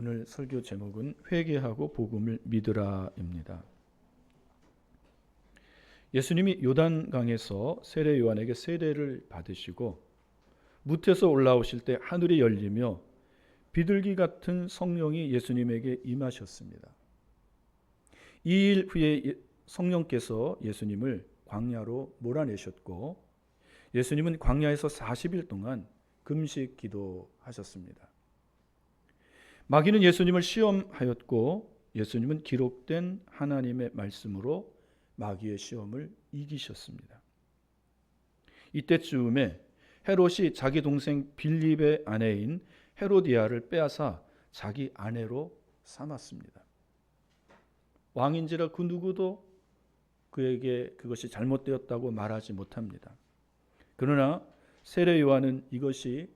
오늘 설교 제목은 회개하고 복음을 믿으라입니다. 예수님이 요단강에서 세례 요한에게 세례를 받으시고 무태서 올라오실 때 하늘이 열리며 비둘기 같은 성령이 예수님에게 임하셨습니다. 2일 후에 성령께서 예수님을 광야로 몰아내셨고 예수님은 광야에서 40일 동안 금식 기도하셨습니다. 마귀는 예수님을 시험하였고 예수님은 기록된 하나님의 말씀으로 마귀의 시험을 이기셨습니다. 이때쯤에 헤롯이 자기 동생 빌립의 아내인 헤로디아를 빼앗아 자기 아내로 삼았습니다. 왕인지라 그 누구도 그에게 그것이 잘못되었다고 말하지 못합니다. 그러나 세례 요한은 이것이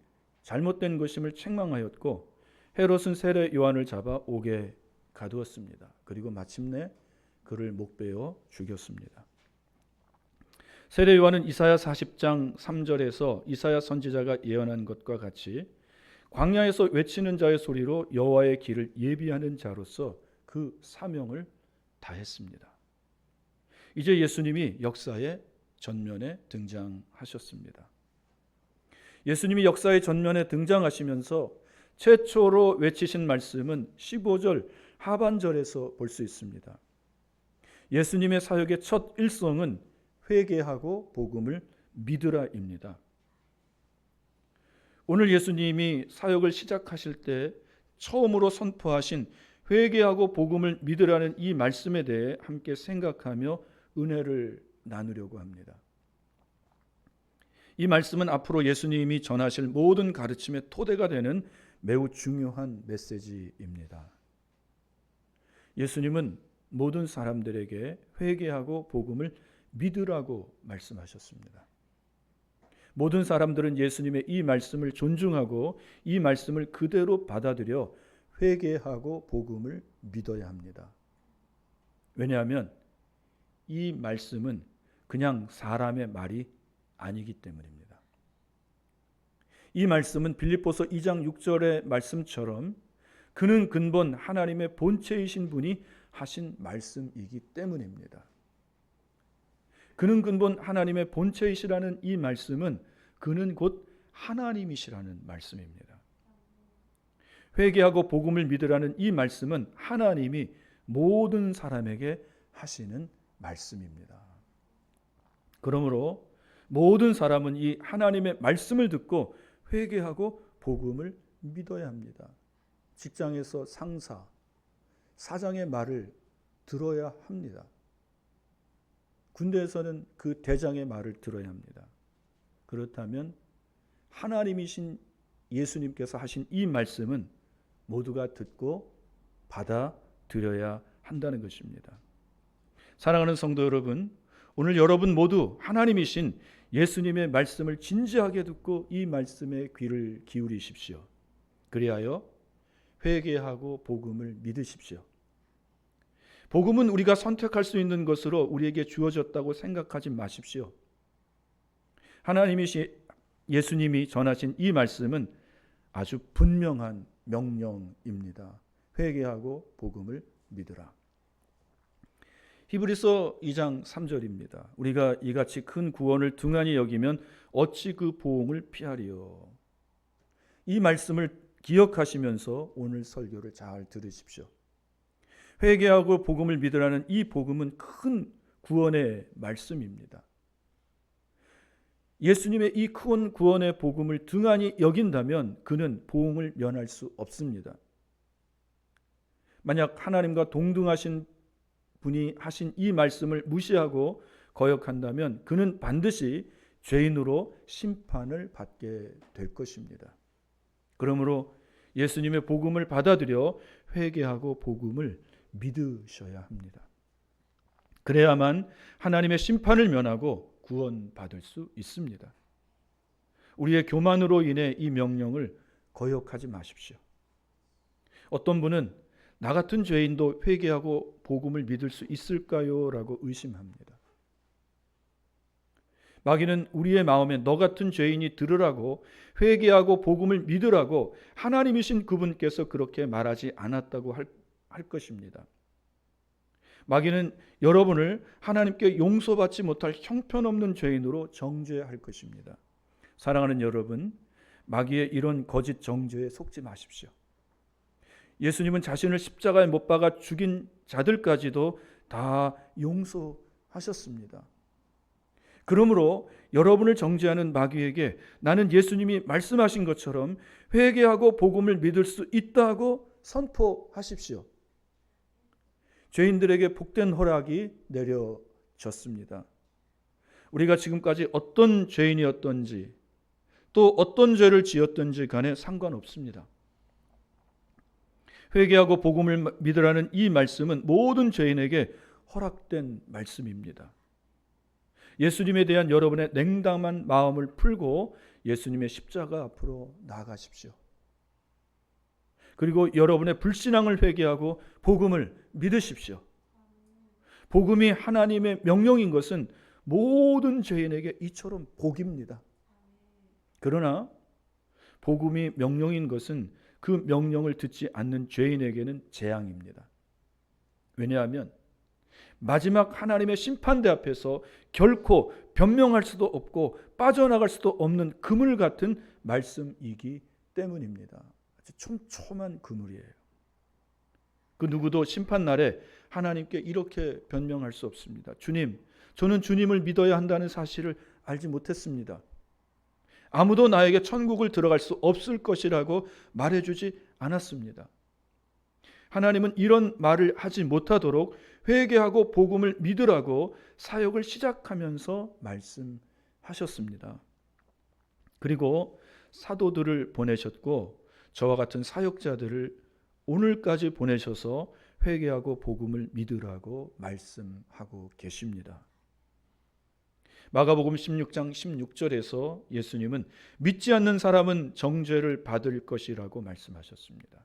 잘못된 것임을 책망하였고 헤롯은 세례 요한을 잡아 옥에 가두었습니다. 그리고 마침내 그를 목베어 죽였습니다. 세례 요한은 이사야 40장 3절에서 이사야 선지자가 예언한 것과 같이 광야에서 외치는 자의 소리로 여호와의 길을 예비하는 자로서 그 사명을 다했습니다. 이제 예수님이 역사의 전면에 등장하셨습니다. 예수님이 역사의 전면에 등장하시면서 최초로 외치신 말씀은 15절 하반절에서 볼 수 있습니다. 예수님의 사역의 첫 일성은 회개하고 복음을 믿으라입니다. 오늘 예수님이 사역을 시작하실 때 처음으로 선포하신 회개하고 복음을 믿으라는 이 말씀에 대해 함께 생각하며 은혜를 나누려고 합니다. 이 말씀은 앞으로 예수님이 전하실 모든 가르침의 토대가 되는 매우 중요한 메시지입니다. 예수님은 모든 사람들에게 회개하고 복음을 믿으라고 말씀하셨습니다. 모든 사람들은 예수님의 이 말씀을 존중하고 이 말씀을 그대로 받아들여 회개하고 복음을 믿어야 합니다. 왜냐하면 이 말씀은 그냥 사람의 말이 아니기 때문입니다. 이 말씀은 빌립보서 2장 6절의 말씀처럼 그는 근본 하나님의 본체이신 분이 하신 말씀이기 때문입니다. 그는 근본 하나님의 본체이시라는 이 말씀은 그는 곧 하나님이시라는 말씀입니다. 회개하고 복음을 믿으라는 이 말씀은 하나님이 모든 사람에게 하시는 말씀입니다. 그러므로 모든 사람은 이 하나님의 말씀을 듣고 회개하고 복음을 믿어야 합니다. 직장에서 상사, 사장의 말을 들어야 합니다. 군대에서는 그 대장의 말을 들어야 합니다. 그렇다면 하나님이신 예수님께서 하신 이 말씀은 모두가 듣고 받아들여야 한다는 것입니다. 사랑하는 성도 여러분, 오늘 여러분 모두 하나님이신 예수님의 말씀을 진지하게 듣고 이 말씀에 귀를 기울이십시오. 그리하여 회개하고 복음을 믿으십시오. 복음은 우리가 선택할 수 있는 것으로 우리에게 주어졌다고 생각하지 마십시오. 하나님이신 예수님이 전하신 이 말씀은 아주 분명한 명령입니다. 회개하고 복음을 믿으라. 히브리서 2장 3절입니다. 우리가 이같이 큰 구원을 등한히 여기면 어찌 그 보응을 피하리요. 이 말씀을 기억하시면서 오늘 설교를 잘 들으십시오. 회개하고 복음을 믿으라는 이 복음은 큰 구원의 말씀입니다. 예수님의 이 큰 구원의 복음을 등한히 여긴다면 그는 보응을 면할 수 없습니다. 만약 하나님과 동등하신 분이 하신 이 말씀을 무시하고 거역한다면 그는 반드시 죄인으로 심판을 받게 될 것입니다. 그러므로 예수님의 복음을 받아들여 회개하고 복음을 믿으셔야 합니다. 그래야만 하나님의 심판을 면하고 구원받을 수 있습니다. 우리의 교만으로 인해 이 명령을 거역하지 마십시오. 어떤 분은 나 같은 죄인도 회개하고 복음을 믿을 수 있을까요? 라고 의심합니다. 마귀는 우리의 마음에 너 같은 죄인이 들으라고, 회개하고 복음을 믿으라고 하나님이신 그분께서 그렇게 말하지 않았다고 할 것입니다. 마귀는 여러분을 하나님께 용서받지 못할 형편없는 죄인으로 정죄할 것입니다. 사랑하는 여러분, 마귀의 이런 거짓 정죄에 속지 마십시오. 예수님은 자신을 십자가에 못 박아 죽인 자들까지도 다 용서하셨습니다. 그러므로 여러분을 정죄하는 마귀에게 나는 예수님이 말씀하신 것처럼 회개하고 복음을 믿을 수 있다고 선포하십시오. 죄인들에게 복된 허락이 내려졌습니다. 우리가 지금까지 어떤 죄인이었던지 또 어떤 죄를 지었던지 간에 상관없습니다. 회개하고 복음을 믿으라는 이 말씀은 모든 죄인에게 허락된 말씀입니다. 예수님에 대한 여러분의 냉담한 마음을 풀고 예수님의 십자가 앞으로 나아가십시오. 그리고 여러분의 불신앙을 회개하고 복음을 믿으십시오. 복음이 하나님의 명령인 것은 모든 죄인에게 이처럼 복입니다. 그러나 복음이 명령인 것은 그 명령을 듣지 않는 죄인에게는 재앙입니다. 왜냐하면 마지막 하나님의 심판대 앞에서 결코 변명할 수도 없고 빠져나갈 수도 없는 그물 같은 말씀이기 때문입니다. 아주 촘촘한 그물이에요. 그 누구도 심판날에 하나님께 이렇게 변명할 수 없습니다. 주님, 저는 주님을 믿어야 한다는 사실을 알지 못했습니다. 아무도 나에게 천국을 들어갈 수 없을 것이라고 말해주지 않았습니다. 하나님은 이런 말을 하지 못하도록 회개하고 복음을 믿으라고 사역을 시작하면서 말씀하셨습니다. 그리고 사도들을 보내셨고 저와 같은 사역자들을 오늘까지 보내셔서 회개하고 복음을 믿으라고 말씀하고 계십니다. 마가복음 16장 16절에서 예수님은 믿지 않는 사람은 정죄를 받을 것이라고 말씀하셨습니다.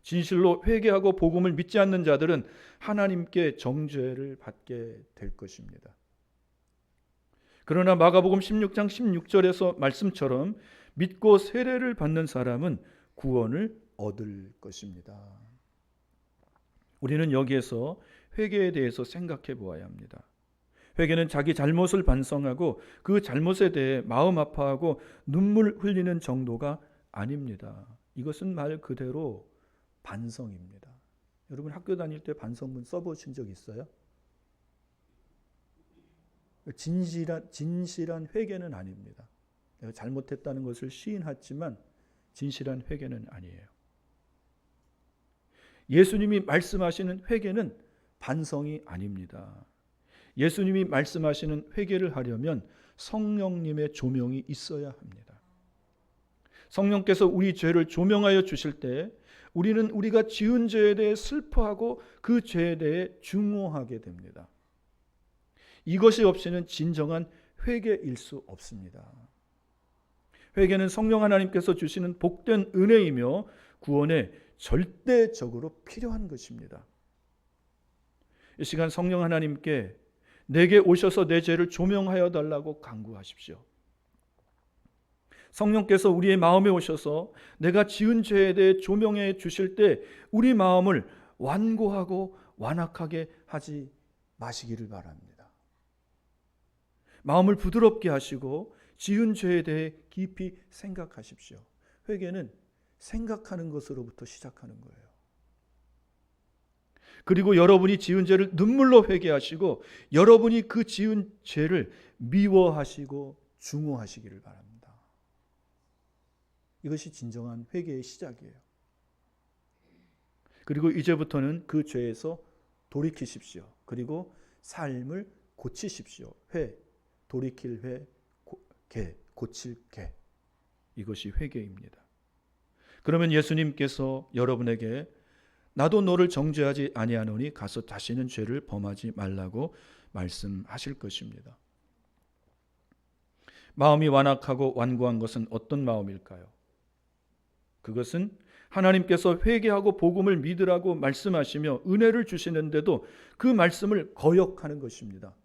진실로 회개하고 복음을 믿지 않는 자들은 하나님께 정죄를 받게 될 것입니다. 그러나 마가복음 16장 16절에서 말씀처럼 믿고 세례를 받는 사람은 구원을 얻을 것입니다. 우리는 여기에서 회개에 대해서 생각해 보아야 합니다. 회개는 자기 잘못을 반성하고 그 잘못에 대해 마음 아파하고 눈물 흘리는 정도가 아닙니다. 이것은 말 그대로 반성입니다. 여러분 학교 다닐 때 반성문 써보신 적 있어요? 진실한 회개는 아닙니다. 내가 잘못했다는 것을 시인하지만 진실한 회개는 아니에요. 예수님이 말씀하시는 회개는 반성이 아닙니다. 예수님이 말씀하시는 회개를 하려면 성령님의 조명이 있어야 합니다. 성령께서 우리 죄를 조명하여 주실 때 우리는 우리가 지은 죄에 대해 슬퍼하고 그 죄에 대해 중호하게 됩니다. 이것이 없이는 진정한 회개일 수 없습니다. 회개는 성령 하나님께서 주시는 복된 은혜이며 구원에 절대적으로 필요한 것입니다. 이 시간 성령 하나님께 내게 오셔서 내 죄를 조명하여 달라고 간구하십시오. 성령께서 우리의 마음에 오셔서 내가 지은 죄에 대해 조명해 주실 때 우리 마음을 완고하고 완악하게 하지 마시기를 바랍니다. 마음을 부드럽게 하시고 지은 죄에 대해 깊이 생각하십시오. 회개는 생각하는 것으로부터 시작하는 거예요. 그리고 여러분이 지은 죄를 눈물로 회개하시고 여러분이 그 지은 죄를 미워하시고 중호하시기를 바랍니다. 이것이 진정한 회개의 시작이에요. 그리고 이제부터는 그 죄에서 돌이키십시오. 그리고 삶을 고치십시오. 돌이킬 개, 고칠 개. 이것이 회개입니다. 그러면 예수님께서 여러분에게 나도 너를 정죄하지 아니하노니 가서 다시는 죄를 범하지 말라고 말씀하실 것입니다. 마음이 완악하고 완고한 것은 어떤 마음일까요? 그것은 하나님께서 회개하고 복음을 믿으라고 말씀하시며 은혜를 주시는데도 그 말씀을 거역하는 것입니다.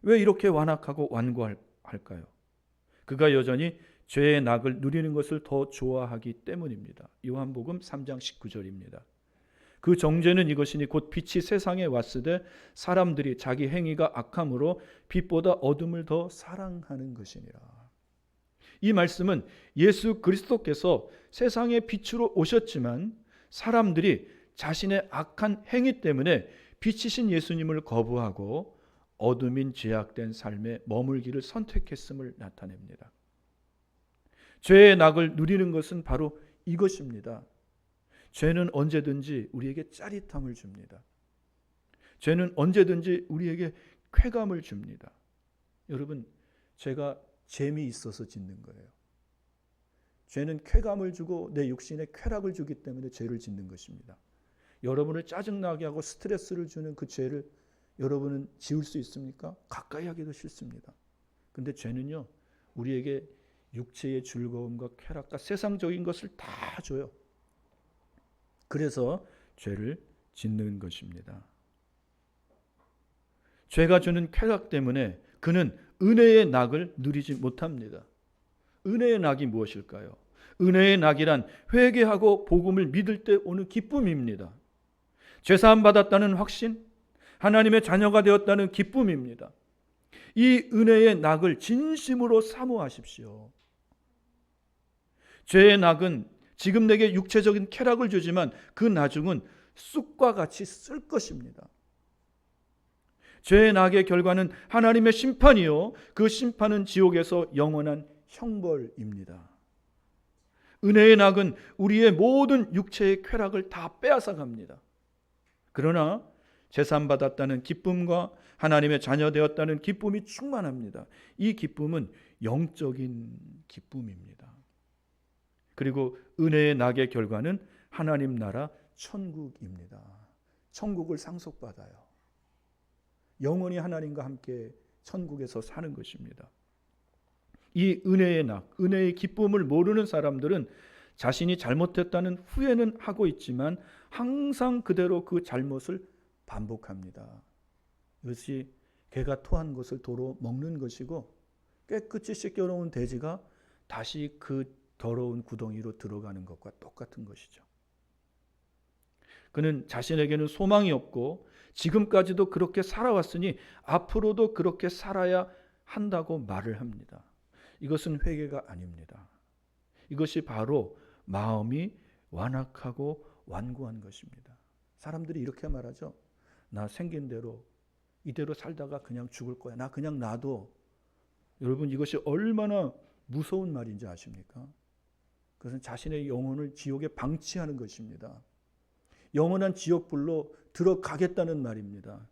왜 이렇게 완악하고 완고할까요? 그가 여전히 죄의 낙을 누리는 것을 더 좋아하기 때문입니다. 요한복음 3장 19절입니다. 그 정죄는 이것이니 곧 빛이 세상에 왔으되 사람들이 자기 행위가 악함으로 빛보다 어둠을 더 사랑하는 것이니라. 이 말씀은 예수 그리스도께서 세상의 빛으로 오셨지만 사람들이 자신의 악한 행위 때문에 빛이신 예수님을 거부하고 어둠인 죄악된 삶에 머물기를 선택했음을 나타냅니다. 죄의 낙을 누리는 것은 바로 이것입니다. 죄는 언제든지 우리에게 짜릿함을 줍니다. 죄는 언제든지 우리에게 쾌감을 줍니다. 여러분, 죄가 재미있어서 짓는 거예요. 죄는 쾌감을 주고 내 육신에 쾌락을 주기 때문에 죄를 짓는 것입니다. 여러분을 짜증나게 하고 스트레스를 주는 그 죄를 여러분은 지울 수 있습니까? 가까이 하기도 싫습니다. 근데 죄는요, 우리에게 육체의 즐거움과 쾌락과 세상적인 것을 다 줘요. 그래서 죄를 짓는 것입니다. 죄가 주는 쾌락 때문에 그는 은혜의 낙을 누리지 못합니다. 은혜의 낙이 무엇일까요? 은혜의 낙이란 회개하고 복음을 믿을 때 오는 기쁨입니다. 죄사함 받았다는 확신, 하나님의 자녀가 되었다는 기쁨입니다. 이 은혜의 낙을 진심으로 사모하십시오. 죄의 낙은 지금 내게 육체적인 쾌락을 주지만 그 나중은 쑥과 같이 쓸 것입니다. 죄의 낙의 결과는 하나님의 심판이요, 그 심판은 지옥에서 영원한 형벌입니다. 은혜의 낙은 우리의 모든 육체의 쾌락을 다 빼앗아 갑니다. 그러나 제산 받았다는 기쁨과 하나님의 자녀 되었다는 기쁨이 충만합니다. 이 기쁨은 영적인 기쁨입니다. 그리고 은혜의 낙의 결과는 하나님 나라 천국입니다. 천국을 상속받아요. 영원히 하나님과 함께 천국에서 사는 것입니다. 이 은혜의 낙, 은혜의 기쁨을 모르는 사람들은 자신이 잘못했다는 후회는 하고 있지만 항상 그대로 그 잘못을 반복합니다. 이것이 개가 토한 것을 도로 먹는 것이고 깨끗이 씻겨놓은 돼지가 다시 그 더러운 구덩이로 들어가는 것과 똑같은 것이죠. 그는 자신에게는 소망이 없고 지금까지도 그렇게 살아왔으니 앞으로도 그렇게 살아야 한다고 말을 합니다. 이것은 회개가 아닙니다. 이것이 바로 마음이 완악하고 완고한 것입니다. 사람들이 이렇게 말하죠. 나 생긴 대로 이대로 살다가 그냥 죽을 거야. 나 그냥 놔둬. 여러분, 이것이 얼마나 무서운 말인지 아십니까? 그것은 자신의 영혼을 지옥에 방치하는 것입니다. 영원한 지옥불로 들어가겠다는 말입니다.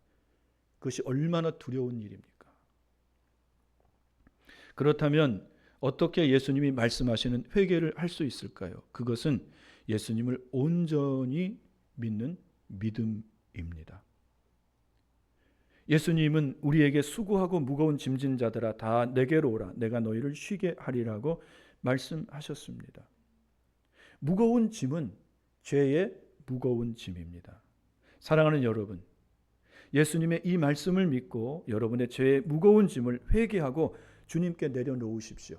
그것이 얼마나 두려운 일입니까? 그렇다면 어떻게 예수님이 말씀하시는 회개를 할 수 있을까요? 그것은 예수님을 온전히 믿는 믿음입니다. 예수님은 우리에게 수고하고 무거운 짐진 자들아 다 내게로 오라 내가 너희를 쉬게 하리라고 말씀하셨습니다. 무거운 짐은 죄의 무거운 짐입니다. 사랑하는 여러분, 예수님의 이 말씀을 믿고 여러분의 죄의 무거운 짐을 회개하고 주님께 내려놓으십시오.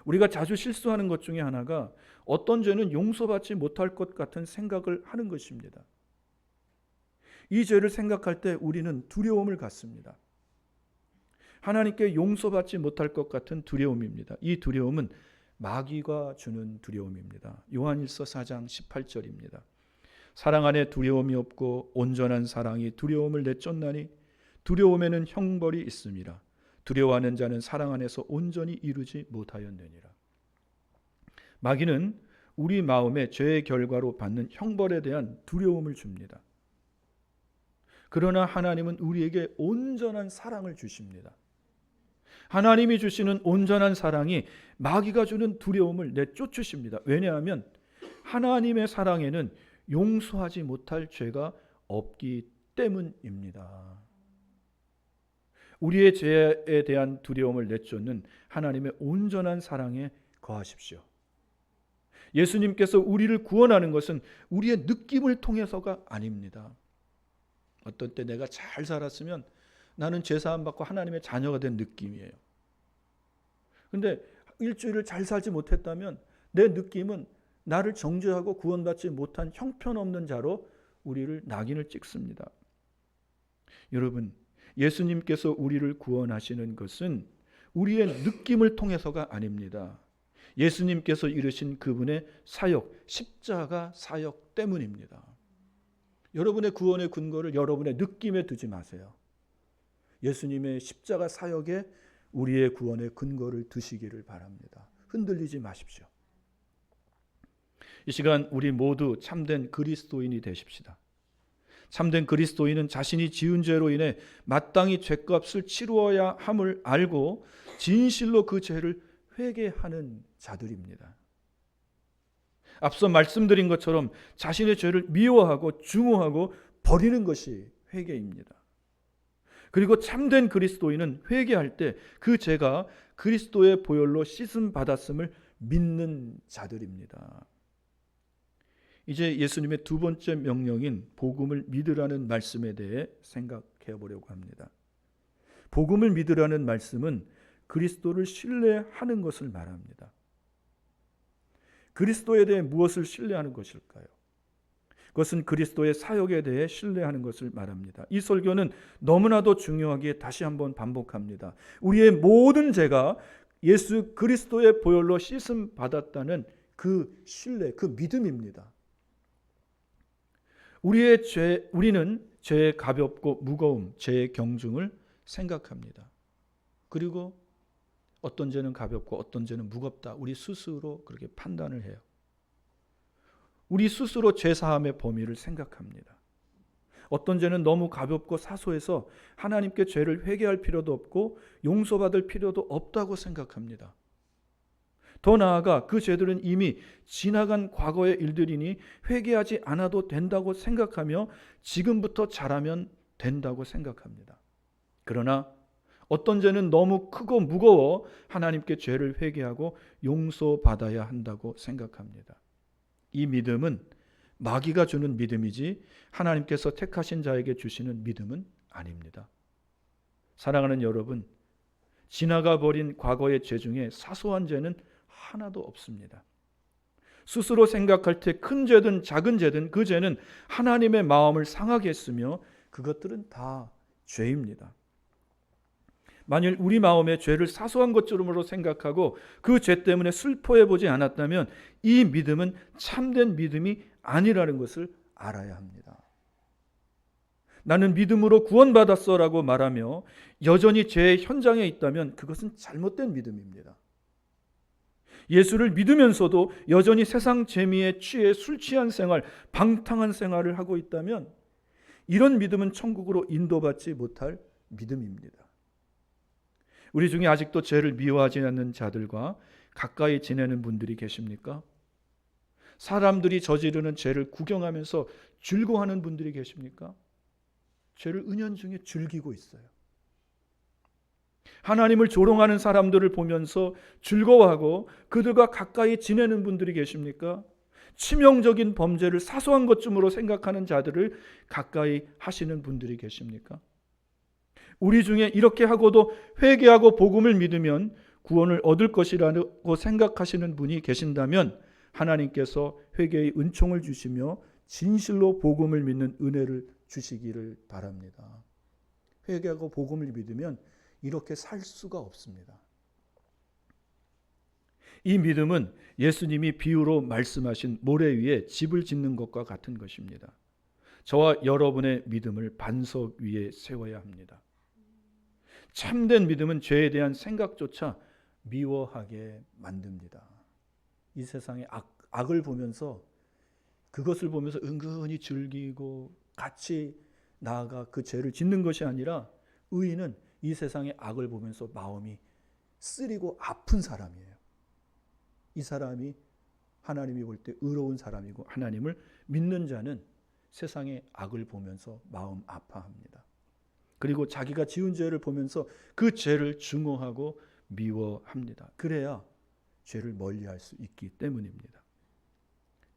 우리가 자주 실수하는 것 중에 하나가 어떤 죄는 용서받지 못할 것 같은 생각을 하는 것입니다. 이 죄를 생각할 때 우리는 두려움을 갖습니다. 하나님께 용서받지 못할 것 같은 두려움입니다. 이 두려움은 마귀가 주는 두려움입니다. 요한일서 4장 18절입니다. 사랑 안에 두려움이 없고 온전한 사랑이 두려움을 내쫓나니 두려움에는 형벌이 있음이라. 두려워하는 자는 사랑 안에서 온전히 이루지 못하였느니라. 마귀는 우리 마음에 죄의 결과로 받는 형벌에 대한 두려움을 줍니다. 그러나 하나님은 우리에게 온전한 사랑을 주십니다. 하나님이 주시는 온전한 사랑이 마귀가 주는 두려움을 내쫓으십니다. 왜냐하면 하나님의 사랑에는 용서하지 못할 죄가 없기 때문입니다. 우리의 죄에 대한 두려움을 내쫓는 하나님의 온전한 사랑에 거하십시오. 예수님께서 우리를 구원하는 것은 우리의 느낌을 통해서가 아닙니다. 어떤 때 내가 잘 살았으면 나는 죄사함 받고 하나님의 자녀가 된 느낌이에요. 근데 일주일을 잘 살지 못했다면 내 느낌은 나를 정죄하고 구원받지 못한 형편없는 자로 우리를 낙인을 찍습니다. 여러분, 예수님께서 우리를 구원하시는 것은 우리의 느낌을 통해서가 아닙니다. 예수님께서 이루신 그분의 사역, 십자가 사역 때문입니다. 여러분의 구원의 근거를 여러분의 느낌에 두지 마세요. 예수님의 십자가 사역에 우리의 구원의 근거를 두시기를 바랍니다. 흔들리지 마십시오. 이 시간 우리 모두 참된 그리스도인이 되십시다. 참된 그리스도인은 자신이 지은 죄로 인해 마땅히 죄값을 치루어야 함을 알고 진실로 그 죄를 회개하는 자들입니다. 앞서 말씀드린 것처럼 자신의 죄를 미워하고 중호하고 버리는 것이 회개입니다. 그리고 참된 그리스도인은 회개할 때 그 죄가 그리스도의 보혈로 씻음 받았음을 믿는 자들입니다. 이제 예수님의 두 번째 명령인 복음을 믿으라는 말씀에 대해 생각해 보려고 합니다. 복음을 믿으라는 말씀은 그리스도를 신뢰하는 것을 말합니다. 그리스도에 대해 무엇을 신뢰하는 것일까요? 그것은 그리스도의 사역에 대해 신뢰하는 것을 말합니다. 이 설교는 너무나도 중요하기에 다시 한번 반복합니다. 우리의 모든 죄가 예수 그리스도의 보혈로 씻음 받았다는 그 신뢰, 그 믿음입니다. 우리는 죄의 가볍고 무거움, 죄의 경중을 생각합니다. 그리고 어떤 죄는 가볍고 어떤 죄는 무겁다. 우리 스스로 그렇게 판단을 해요. 우리 스스로 죄사함의 범위를 생각합니다. 어떤 죄는 너무 가볍고 사소해서 하나님께 죄를 회개할 필요도 없고 용서받을 필요도 없다고 생각합니다. 더 나아가 그 죄들은 이미 지나간 과거의 일들이니 회개하지 않아도 된다고 생각하며 지금부터 잘하면 된다고 생각합니다. 그러나 어떤 죄는 너무 크고 무거워 하나님께 죄를 회개하고 용서받아야 한다고 생각합니다. 이 믿음은 마귀가 주는 믿음이지 하나님께서 택하신 자에게 주시는 믿음은 아닙니다. 사랑하는 여러분, 지나가 버린 과거의 죄 중에 사소한 죄는 하나도 없습니다. 스스로 생각할 때 큰 죄든 작은 죄든 그 죄는 하나님의 마음을 상하게 했으며 그것들은 다 죄입니다. 만일 우리 마음에 죄를 사소한 것처럼으로 생각하고 그 죄 때문에 슬퍼해 보지 않았다면 이 믿음은 참된 믿음이 아니라는 것을 알아야 합니다. 나는 믿음으로 구원받았어라고 말하며 여전히 죄의 현장에 있다면 그것은 잘못된 믿음입니다. 예수를 믿으면서도 여전히 세상 재미에 취해 술 취한 생활, 방탕한 생활을 하고 있다면 이런 믿음은 천국으로 인도받지 못할 믿음입니다. 우리 중에 아직도 죄를 미워하지 않는 자들과 가까이 지내는 분들이 계십니까? 사람들이 저지르는 죄를 구경하면서 즐거워하는 분들이 계십니까? 죄를 은연중에 즐기고 있어요. 하나님을 조롱하는 사람들을 보면서 즐거워하고 그들과 가까이 지내는 분들이 계십니까? 치명적인 범죄를 사소한 것쯤으로 생각하는 자들을 가까이 하시는 분들이 계십니까? 우리 중에 이렇게 하고도 회개하고 복음을 믿으면 구원을 얻을 것이라고 생각하시는 분이 계신다면 하나님께서 회개의 은총을 주시며 진실로 복음을 믿는 은혜를 주시기를 바랍니다. 회개하고 복음을 믿으면 이렇게 살 수가 없습니다. 이 믿음은 예수님이 비유로 말씀하신 모래 위에 집을 짓는 것과 같은 것입니다. 저와 여러분의 믿음을 반석 위에 세워야 합니다. 참된 믿음은 죄에 대한 생각조차 미워하게 만듭니다. 이 세상의 악을 보면서 그것을 보면서 은근히 즐기고 같이 나아가 그 죄를 짓는 것이 아니라 의인은 이 세상의 악을 보면서 마음이 쓰리고 아픈 사람이에요. 이 사람이 하나님이 볼 때 의로운 사람이고 하나님을 믿는 자는 세상의 악을 보면서 마음 아파합니다. 그리고 자기가 지은 죄를 보면서 그 죄를 증오하고 미워합니다. 그래야 죄를 멀리할 수 있기 때문입니다.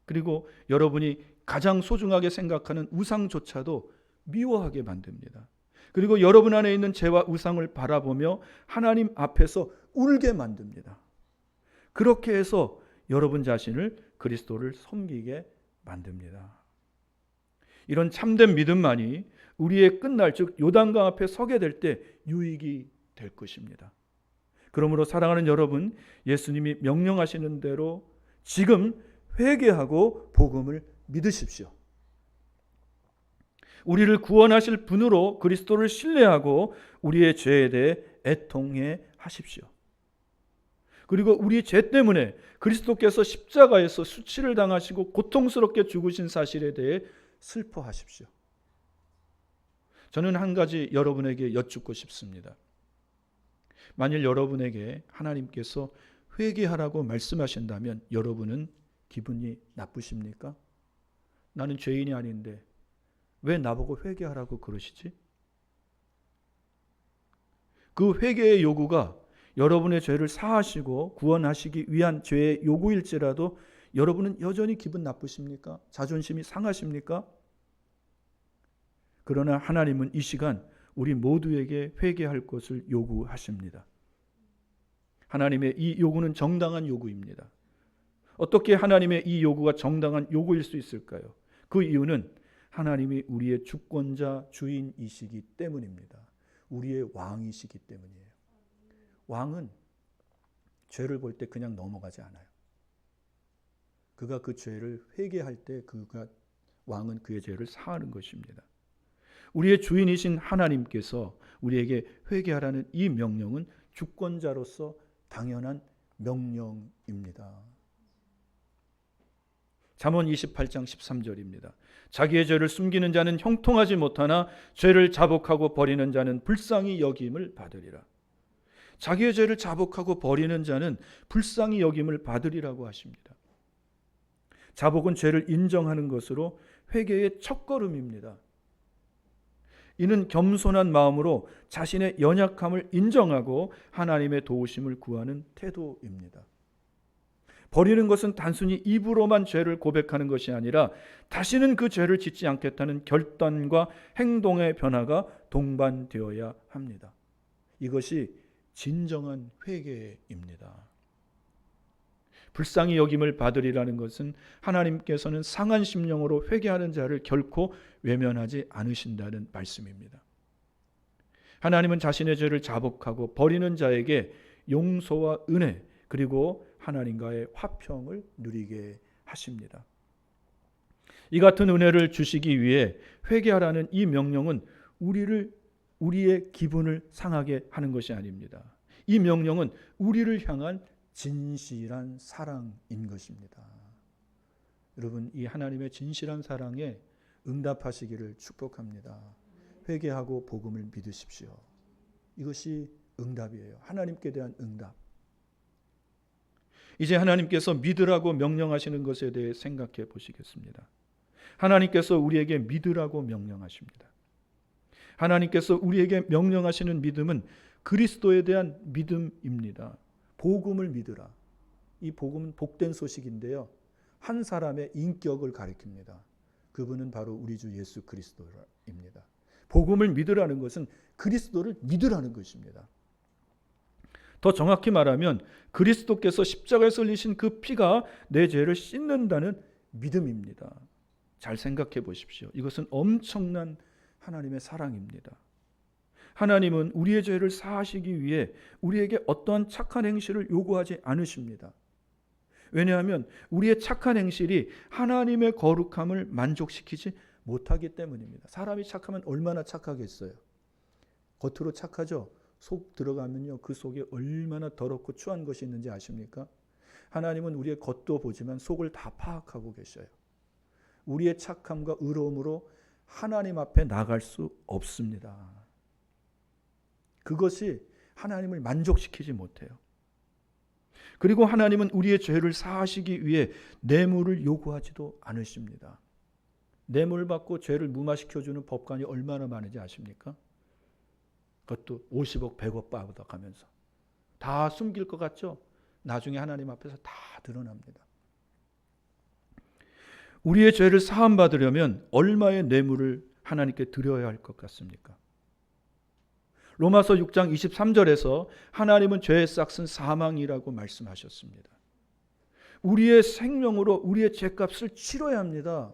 그리고 여러분이 가장 소중하게 생각하는 우상조차도 미워하게 만듭니다. 그리고 여러분 안에 있는 죄와 우상을 바라보며 하나님 앞에서 울게 만듭니다. 그렇게 해서 여러분 자신을 그리스도를 섬기게 만듭니다. 이런 참된 믿음만이 우리의 끝날 즉 요단강 앞에 서게 될 때 유익이 될 것입니다. 그러므로 사랑하는 여러분, 예수님이 명령하시는 대로 지금 회개하고 복음을 믿으십시오. 우리를 구원하실 분으로 그리스도를 신뢰하고 우리의 죄에 대해 애통해 하십시오. 그리고 우리 죄 때문에 그리스도께서 십자가에서 수치를 당하시고 고통스럽게 죽으신 사실에 대해 슬퍼하십시오. 저는 한 가지 여러분에게 여쭙고 싶습니다. 만일 여러분에게 하나님께서 회개하라고 말씀하신다면 여러분은 기분이 나쁘십니까? 나는 죄인이 아닌데 왜 나보고 회개하라고 그러시지? 그 회개의 요구가 여러분의 죄를 사하시고 구원하시기 위한 죄의 요구일지라도 여러분은 여전히 기분 나쁘십니까? 자존심이 상하십니까? 그러나 하나님은 이 시간 우리 모두에게 회개할 것을 요구하십니다. 하나님의 이 요구는 정당한 요구입니다. 어떻게 하나님의 이 요구가 정당한 요구일 수 있을까요? 그 이유는 하나님이 우리의 주권자 주인이시기 때문입니다. 우리의 왕이시기 때문이에요. 왕은 죄를 볼 때 그냥 넘어가지 않아요. 그가 그 죄를 회개할 때 왕은 그의 죄를 사하는 것입니다. 우리의 주인이신 하나님께서 우리에게 회개하라는 이 명령은 주권자로서 당연한 명령입니다. 잠언 28장 13절입니다. 자기의 죄를 숨기는 자는 형통하지 못하나 죄를 자복하고 버리는 자는 불쌍히 여김을 받으리라. 자기의 죄를 자복하고 버리는 자는 불쌍히 여김을 받으리라고 하십니다. 자복은 죄를 인정하는 것으로 회개의 첫걸음입니다. 이는 겸손한 마음으로 자신의 연약함을 인정하고 하나님의 도우심을 구하는 태도입니다. 버리는 것은 단순히 입으로만 죄를 고백하는 것이 아니라 다시는 그 죄를 짓지 않겠다는 결단과 행동의 변화가 동반되어야 합니다. 이것이 진정한 회개입니다. 불쌍히 여김을 받으리라는 것은 하나님께서는 상한 심령으로 회개하는 자를 결코 외면하지 않으신다는 말씀입니다. 하나님은 자신의 죄를 자복하고 버리는 자에게 용서와 은혜 그리고 하나님과의 화평을 누리게 하십니다. 이 같은 은혜를 주시기 위해 회개하라는 이 명령은 우리의 기분을 상하게 하는 것이 아닙니다. 이 명령은 우리를 향한 진실한 사랑인 것입니다. 여러분, 이 하나님의 진실한 사랑에 응답하시기를 축복합니다. 회개하고 복음을 믿으십시오. 이것이 응답이에요. 하나님께 대한 응답. 이제 하나님께서 믿으라고 명령하시는 것에 대해 생각해 보시겠습니다. 하나님께서 우리에게 믿으라고 명령하십니다. 하나님께서 우리에게 명령하시는 믿음은 그리스도에 대한 믿음입니다. 복음을 믿으라. 이 복음은 복된 소식인데요. 한 사람의 인격을 가리킵니다. 그분은 바로 우리 주 예수 그리스도입니다. 복음을 믿으라는 것은 그리스도를 믿으라는 것입니다. 더 정확히 말하면 그리스도께서 십자가에서 흘리신 그 피가 내 죄를 씻는다는 믿음입니다. 잘 생각해 보십시오. 이것은 엄청난 하나님의 사랑입니다. 하나님은 우리의 죄를 사하시기 위해 우리에게 어떠한 착한 행실을 요구하지 않으십니다. 왜냐하면 우리의 착한 행실이 하나님의 거룩함을 만족시키지 못하기 때문입니다. 사람이 착하면 얼마나 착하겠어요? 겉으로 착하죠? 속 들어가면요, 그 속에 얼마나 더럽고 추한 것이 있는지 아십니까? 하나님은 우리의 겉도 보지만 속을 다 파악하고 계셔요. 우리의 착함과 의로움으로 하나님 앞에 나갈 수 없습니다. 그것이 하나님을 만족시키지 못해요. 그리고 하나님은 우리의 죄를 사하시기 위해 뇌물을 요구하지도 않으십니다. 뇌물 받고 죄를 무마시켜주는 법관이 얼마나 많은지 아십니까? 그것도 50억, 100억 받아가면서 다 숨길 것 같죠? 나중에 하나님 앞에서 다 드러납니다. 우리의 죄를 사함받으려면 얼마의 뇌물을 하나님께 드려야 할 것 같습니까? 로마서 6장 23절에서 하나님은 죄의 싹은 사망이라고 말씀하셨습니다. 우리의 생명으로 우리의 죄값을 치러야 합니다.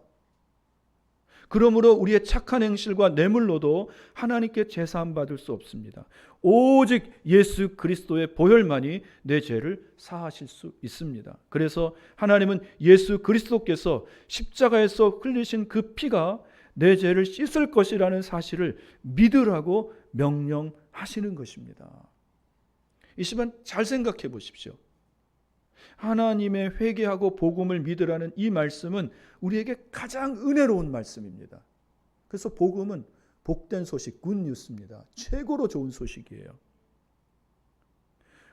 그러므로 우리의 착한 행실과 뇌물로도 하나님께 제사함 받을 수 없습니다. 오직 예수 그리스도의 보혈만이 내 죄를 사하실 수 있습니다. 그래서 하나님은 예수 그리스도께서 십자가에서 흘리신 그 피가 내 죄를 씻을 것이라는 사실을 믿으라고 명령하시는 것입니다. 이 시간 잘 생각해 보십시오. 하나님의 회개하고 복음을 믿으라는 이 말씀은 우리에게 가장 은혜로운 말씀입니다. 그래서 복음은 복된 소식, 굿뉴스입니다. 최고로 좋은 소식이에요.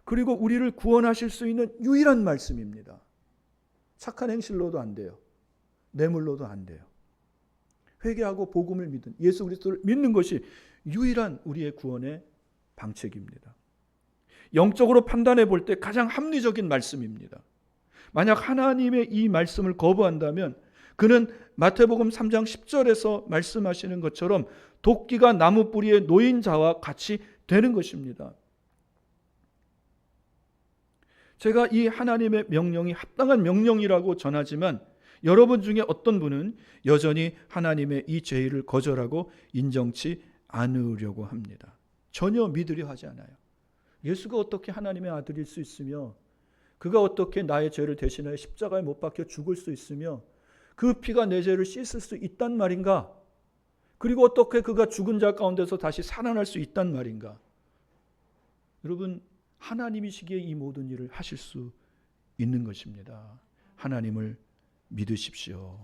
그리고 우리를 구원하실 수 있는 유일한 말씀입니다. 착한 행실로도 안 돼요. 뇌물로도 안 돼요. 회개하고 복음을 믿은 예수 그리스도를 믿는 것이 유일한 우리의 구원의 방책입니다. 영적으로 판단해 볼 때 가장 합리적인 말씀입니다. 만약 하나님의 이 말씀을 거부한다면 그는 마태복음 3장 10절에서 말씀하시는 것처럼 도끼가 나무 뿌리에 놓인 자와 같이 되는 것입니다. 제가 이 하나님의 명령이 합당한 명령이라고 전하지만 여러분 중에 어떤 분은 여전히 하나님의 이 제의를 거절하고 인정치 않으려고 합니다. 전혀 믿으려 하지 않아요. 예수가 어떻게 하나님의 아들일 수 있으며 그가 어떻게 나의 죄를 대신하여 십자가에 못 박혀 죽을 수 있으며 그 피가 내 죄를 씻을 수 있단 말인가? 그리고 어떻게 그가 죽은 자 가운데서 다시 살아날 수 있단 말인가? 여러분, 하나님이시기에 이 모든 일을 하실 수 있는 것입니다. 하나님을 믿으십시오.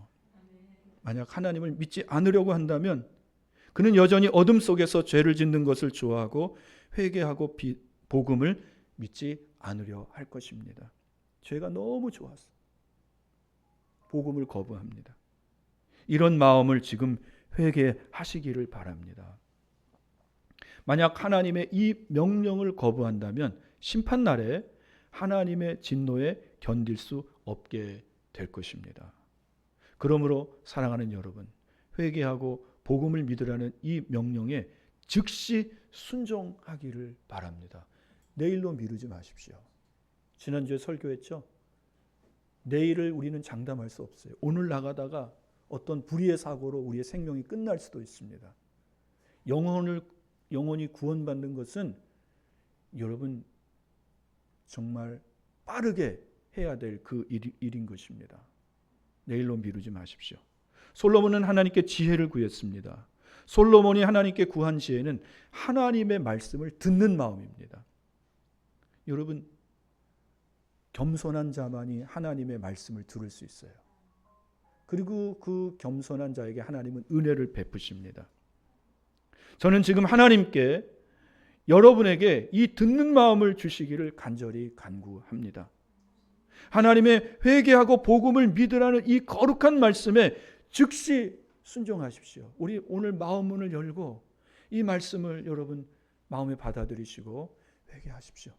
만약 하나님을 믿지 않으려고 한다면 그는 여전히 어둠 속에서 죄를 짓는 것을 좋아하고 회개하고 복음을 믿지 않으려 할 것입니다. 죄가 너무 좋아서 복음을 거부합니다. 이런 마음을 지금 회개하시기를 바랍니다. 만약 하나님의 이 명령을 거부한다면 심판날에 하나님의 진노에 견딜 수 없게 될 것입니다. 그러므로 사랑하는 여러분, 회개하고 복음을 믿으라는 이 명령에 즉시 순종하기를 바랍니다. 내일로 미루지 마십시오. 지난주에 설교했죠? 내일을 우리는 장담할 수 없어요. 오늘 나가다가 어떤 불의의 사고로 우리의 생명이 끝날 수도 있습니다. 영혼이 구원받는 것은 여러분 정말 빠르게 해야 될 그 일인 것입니다. 내일로 미루지 마십시오. 솔로몬은 하나님께 지혜를 구했습니다. 솔로몬이 하나님께 구한 지혜는 하나님의 말씀을 듣는 마음입니다. 여러분, 겸손한 자만이 하나님의 말씀을 들을 수 있어요. 그리고 그 겸손한 자에게 하나님은 은혜를 베푸십니다. 저는 지금 하나님께 여러분에게 이 듣는 마음을 주시기를 간절히 간구합니다. 하나님의 회개하고 복음을 믿으라는 이 거룩한 말씀에 즉시 순종하십시오. 우리 오늘 마음 문을 열고 이 말씀을 여러분 마음에 받아들이시고 회개하십시오.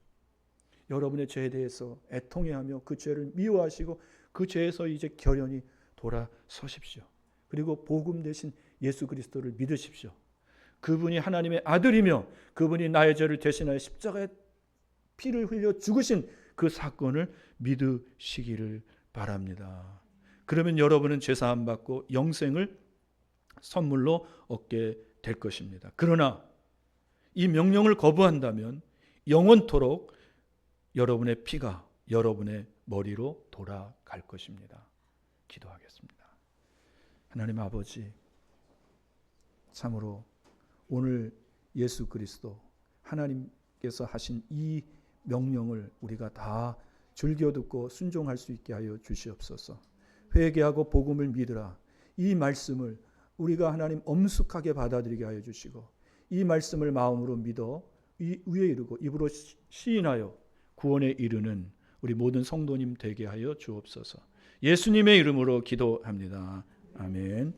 여러분의 죄에 대해서 애통해하며 그 죄를 미워하시고 그 죄에서 이제 결연히 돌아서십시오. 그리고 복음 대신 예수 그리스도를 믿으십시오. 그분이 하나님의 아들이며 그분이 나의 죄를 대신하여 십자가에 피를 흘려 죽으신 그 사건을 믿으시기를 바랍니다. 그러면 여러분은 죄사함 받고 영생을 선물로 얻게 될 것입니다. 그러나 이 명령을 거부한다면 영원토록 여러분의 피가 여러분의 머리로 돌아갈 것입니다. 기도하겠습니다. 하나님 아버지, 참으로 오늘 예수 그리스도 하나님께서 하신 이 명령을 우리가 다 즐겨 듣고 순종할 수 있게 하여 주시옵소서. 회개하고 복음을 믿으라. 이 말씀을 우리가 하나님 엄숙하게 받아들이게 하여 주시고 이 말씀을 마음으로 믿어 이 위에 이르고 입으로 시인하여 구원에 이르는 우리 모든 성도님 되게 하여 주옵소서. 예수님의 이름으로 기도합니다. 아멘.